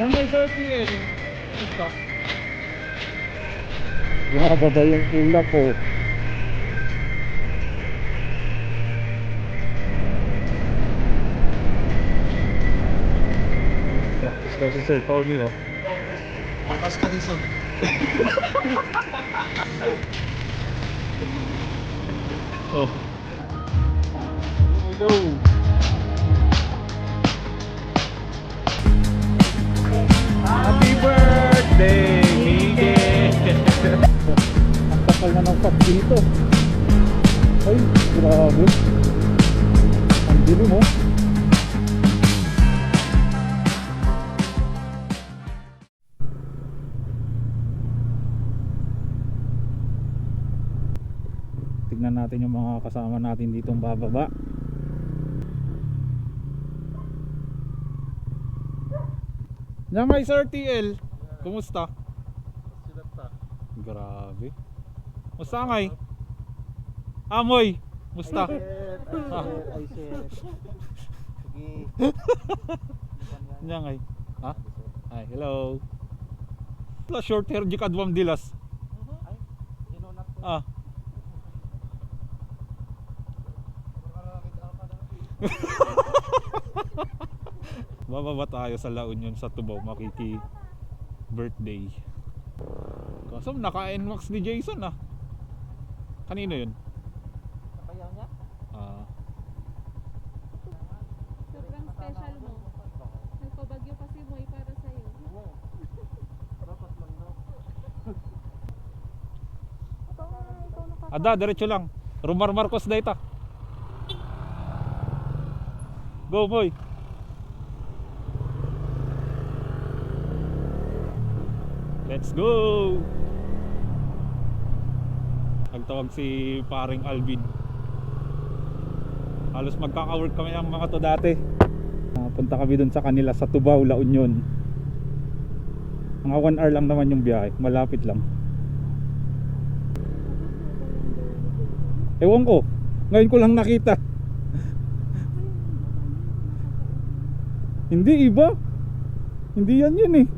Nang may 30 ito. Grabe ba yung ulap po? Practice daw si Sir Paul nila. Pakas ka rin son. Oh. Hello. Happy birthday, Miguel! Ang kapal na ng fat dito. Ay, grabe. Ang dilim mo. Tignan natin yung mga kasama natin ditong bababa. Nyamay Sir TL, kumusta? Grabe. Musta ngay? Amoy, musta? Ay shit. Sige. Nyangay. Ha? Hi, hello. Wala short hair di kadwam dilas. Ay, ginunat ko. Ah. Bababa tayo sa La Union sa Tubaw, makiki birthday. Kaso naka-NMAX ni Jason ah. Kanino yun? Kaya niya? Ah, Sobrang special mo. Nagpabagyo pa si Moy para sa'yo. Dapat lang daw. ada diretso lang. Rumar Marcos dayta. Go boy. Let's go. Nagtawag si paring Alvin. Halos magkaka-work kami ng mga to dati. Punta kami dun sa kanila sa Tubao, La Union. Mga 1 hour lang naman yung biyahe, malapit lang. Ewan ko, ngayon ko lang nakita. Hindi iba. Hindi yan yun eh.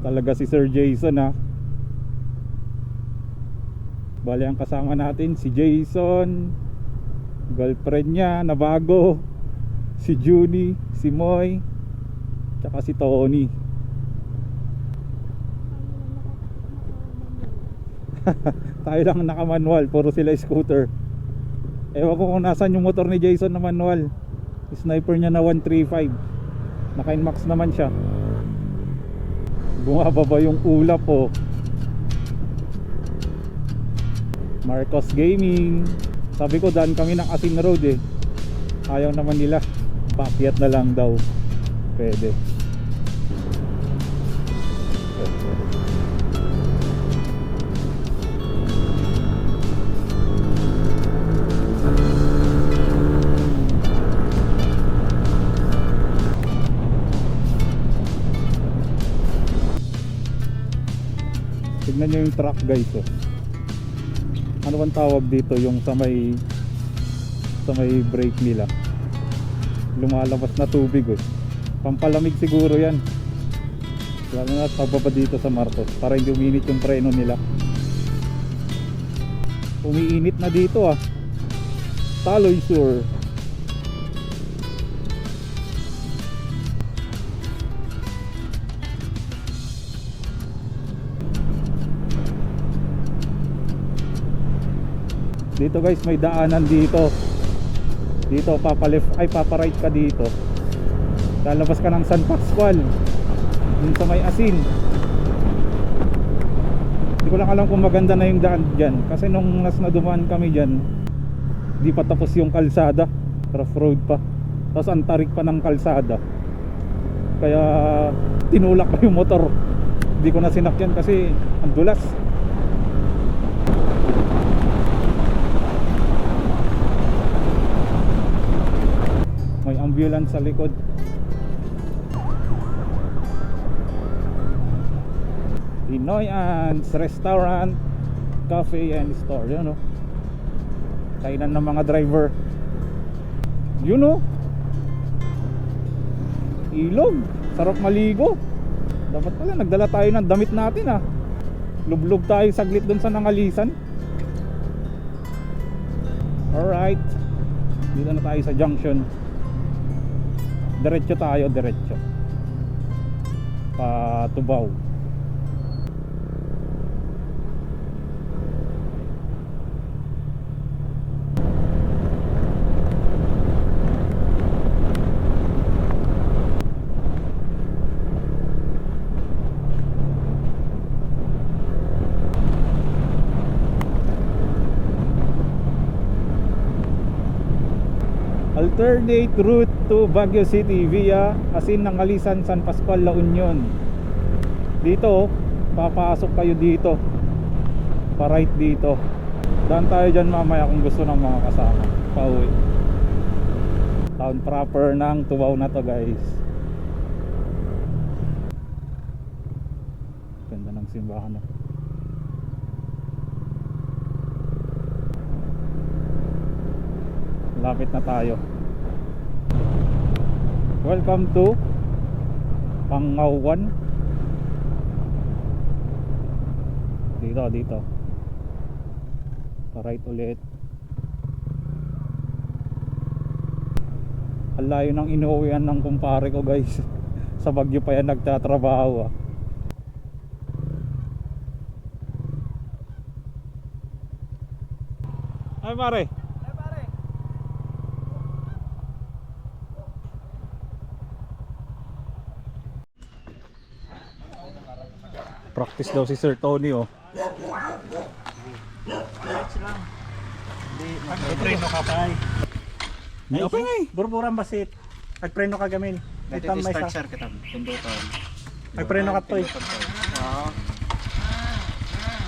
Talaga si Sir Jason ha. Bali ang kasama natin si Jason, girlfriend niya na bago, si Junie, si Moy, tsaka si Tony. Tayo lang naka-manual, puro sila scooter. Ewan ko kung nasan yung motor ni Jason na manual. Sniper niya na 135. Naka-Nmax naman siya. Bumababa yung ulap po. Marcos Gaming. Sabi ko daan kami ng Asin Road eh. Ayaw naman nila. Paakyat na lang daw. Pwede. Tignan nyo yung truck guys oh. Ano bang tawag dito yung sa may brake nila? Lumalabas na tubig oh. Pampalamig siguro yan. Lalo na pababa dito sa Marcos para hindi uminit yung preno nila. Umiinit na dito ah. Taloy Sur. Dito guys may daanan dito. Dito papaleft ay paparight ka dito. Lalabas ka ng San Pascual. Dun sa may Asin. Hindi ko lang alam kung maganda na yung daan dyan. Kasi nung nadumaan kami dyan, di pa tapos yung kalsada. Rough road pa. Tapos ang tarik pa ng kalsada. Kaya tinulak ko yung motor. Hindi ko na sinakyan kasi ang dulas. May ambulance sa likod. Pinoy Ants Restaurant, Cafe and Store. Yun o. Kainan ng mga driver. Yun o. Ilog. Sarap maligo. Dapat pala nagdala tayo ng damit natin ah. Lublog tayo saglit dun sa nangalisan. Alright. Dito na tayo sa junction. Diretso tayo, diretso. Pa Tubaw. Alternate route to Baguio City via Asin Nangalisan, San Pascual, La Union. Dito, papasok kayo dito. Pa-right dito. Daan tayo dyan mamaya kung gusto ng mga kasama. Pauwi. Town proper ng Tubaw na to guys. Ganda ng simbahan. Lapit na tayo. Welcome to Pangawan. Dito. Pa-right ulit. Ang layo ng inuwian ng kumpare ko guys. Sa Baguio pa yan nagtatrabaho ah. Ay pare. Practice daw si Sir Tony oh. Nagpreno ka pa ay. May okay nga eh. Burburan basit. Nagpreno ka gamin. Dito Itam may start sa. sir kita. Tundutan. Nagpreno ka to eh.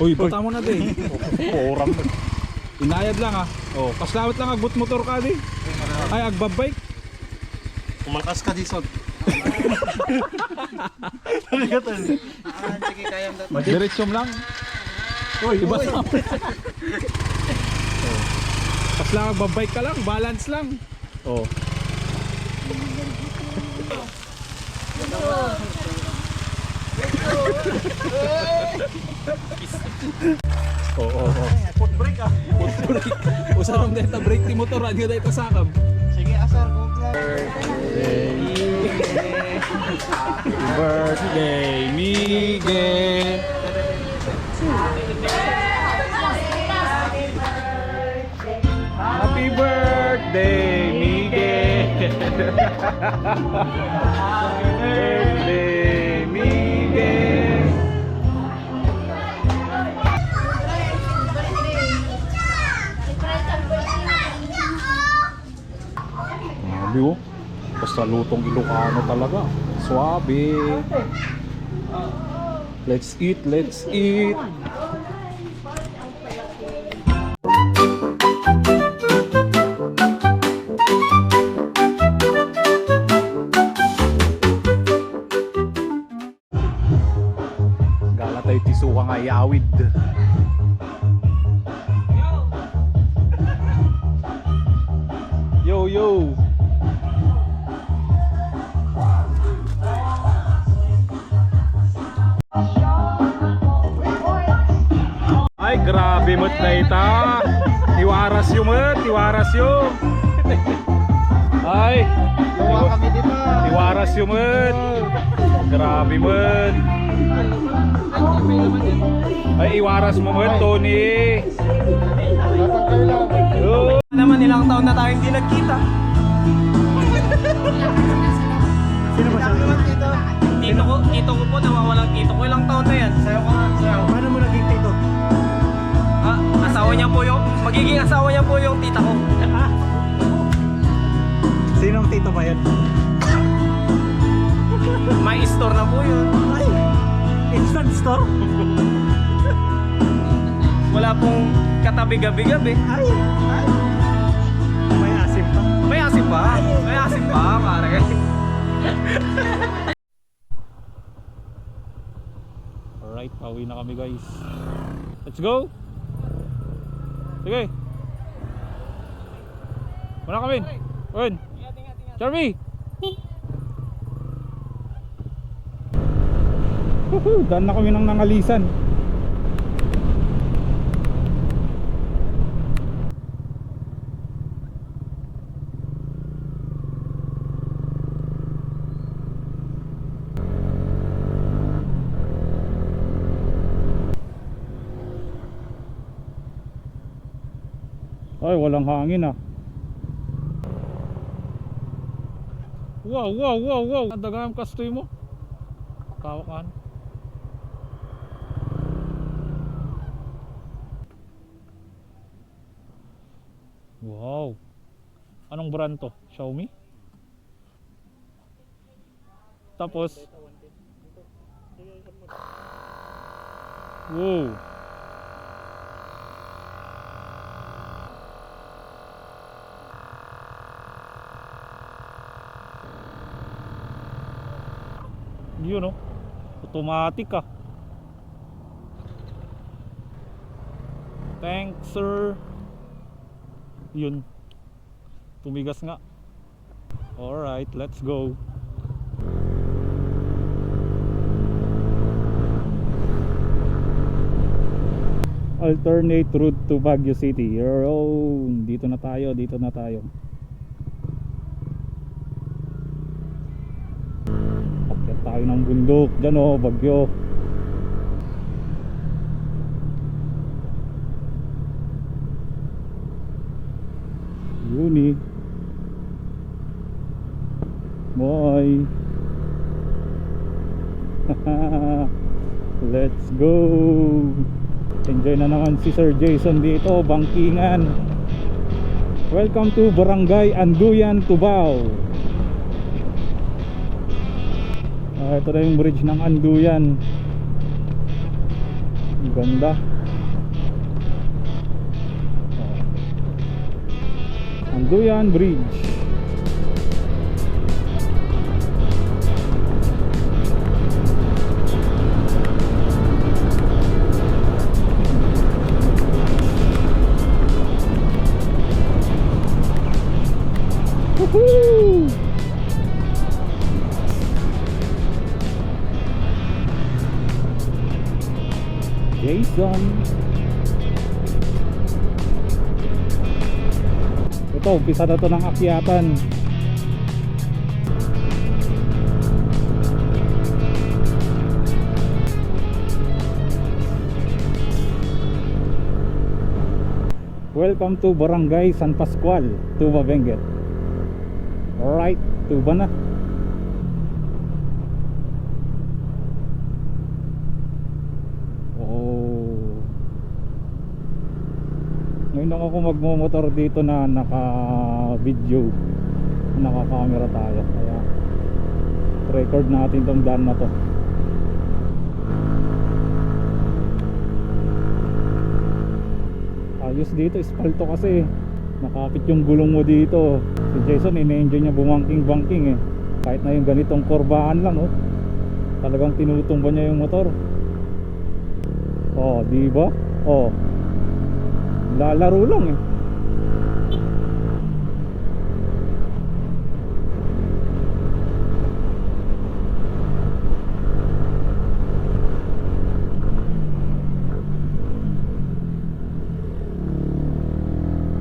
Uy, bata mo na din. Oram. Inayad lang ah. Oh, paslawat lang agbut motor ka di. Ay agbabike. Kumalkas ka di sod. Sige kayang dati. Diretsyom lang. Uy, iba sa. Pasla agbabike ka lang, balance lang. Oh. Oo. Foot brake ah. Usaram dito brake ti motor, radio dito sakam. Sige asar ko. Birthday, Miguel. Happy birthday, Miguel. Birthday, Miguel. Grabe oh. Basta lutong Ilocano talaga. Swabe. Let's eat, let's eat. Gala tayo tisuka nga yawid. Yo, yo. Ay, grabe mo't na ita. Iwaras yung mo't, iwaras yung. Ay, Luwa kami di ba? iwaras yung mo't. Grabe mo't. Ay, iwaras mo mo't, Tony. Datang kayo lang. Yo. Naman ilang taon na tayo hindi nagkita. Sino ba siya? Tito ko po, nawawalang tito ko. Ilang taon na yan? Sayo ka nga, sayo. Paano mo naging tito? Ah, asawa niya po yung, magiging asawa niya po yung tita ko. Sinong tito ba yan? May store na po yun. Ay! Instant store? Wala pong katabi gabi-gabi. Ay! Ay! May asim pa. May asim pa. May asim pa, pare. Alright, pauwi na kami guys. Let's go. Sige. Wala kami. Owen. Charmy. Daan na kami ng Nangalisan. Ay, walang hangin ah. Wow, wow, wow, wow. Ang dagang kastoy mo. Tawakan. Wow. Anong brand to? Xiaomi? Tapos wow. Yun oh. Automatic ah. Thanks sir. Yun. Tumigas nga. Alright, let's go. Alternate route to Baguio City. Oh, dito na tayo, dito na tayo. Akyat tayo ng bundok. Diyan oh, Baguio. Yun eh. Boy. Let's go. Enjoy na naman si Sir Jason dito, bangkingan. Welcome to Barangay Anduyan, Tubao. Ito na yung bridge ng Anduyan. Ang ganda. Anduyan Bridge. Woohoo! Jason. Ito, umpisa na to ng akyatan. Welcome to Barangay San Pascual, Tuba, Benguet. Alright, Tuba na. Oh. Ngayon ako magmomotor dito na naka-video, naka-camera tayo. Kaya record natin tong daan na to. Ayos dito, espalto kasi. Nakapit yung gulong mo dito. Si Jason ine-enjoy niya bumangking-bangking eh. Kahit na yung ganitong kurbaan lang oh. Talagang tinutumba niya yung motor. Oh, di ba? Oh. Lalaro lang eh.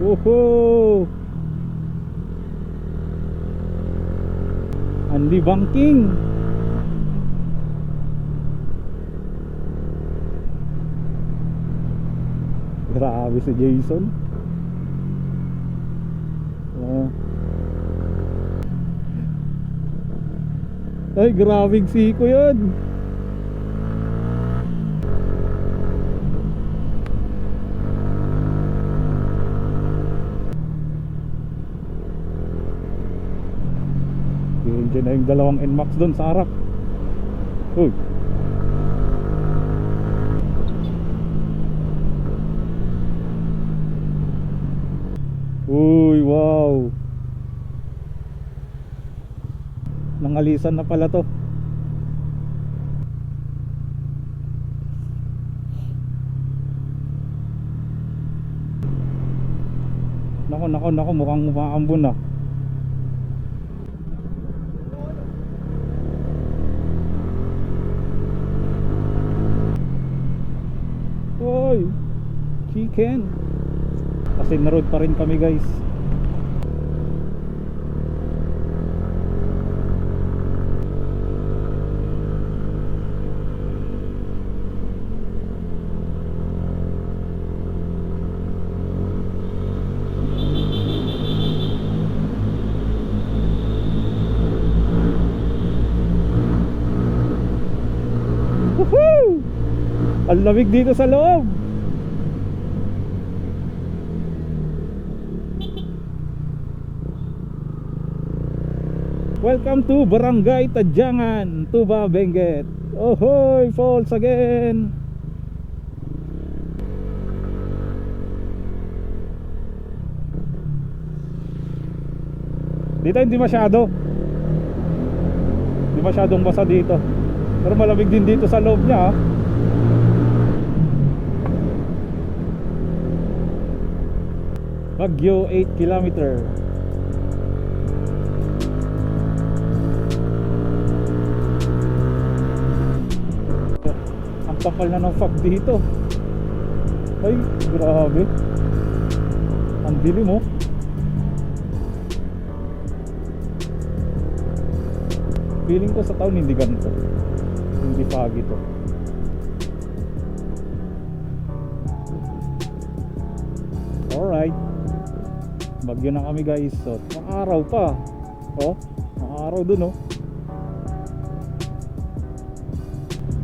Woohoo! Andy Banking. Grabe si Jason. Ay, grabing siko yun. Diyan na yung dalawang NMAX doon sa harap. Uy. Uy, wow. Nangalisan na pala to. Nako, mukhang umaambon na. weekend. Kasi na-road pa rin kami guys. Woohoo! Ang lamig dito sa loob. Welcome to Barangay Tadyangan, Tuba, Benguet. Ohoy, falls again. Dito hindi masyado. Hindi masyadong basa dito. Pero malamig din dito sa loob niya. Baguio 8 kilometer. Ang kapal na ng fog dito. Ay, grabe. Ang dilim oh. Feeling ko sa taon hindi ganito. Hindi foggy to. Alright, Baguio na kami guys. So, ang araw pa. Oh, ang araw dun oh.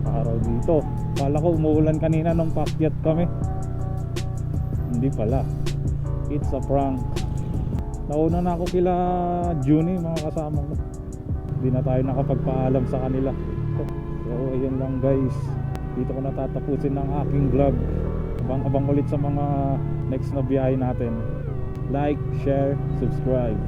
Araw dito. Kala ko umuulan kanina nung paakyat kami. Hindi pala. It's a prank. Nauna na ako kila Junie, mga kasama ko. Hindi na tayo nakapagpaalam sa kanila. So ayun lang guys. Dito ko natatapusin ang aking vlog. Abang-abang ulit sa mga next na biyahe natin. Like, share, subscribe.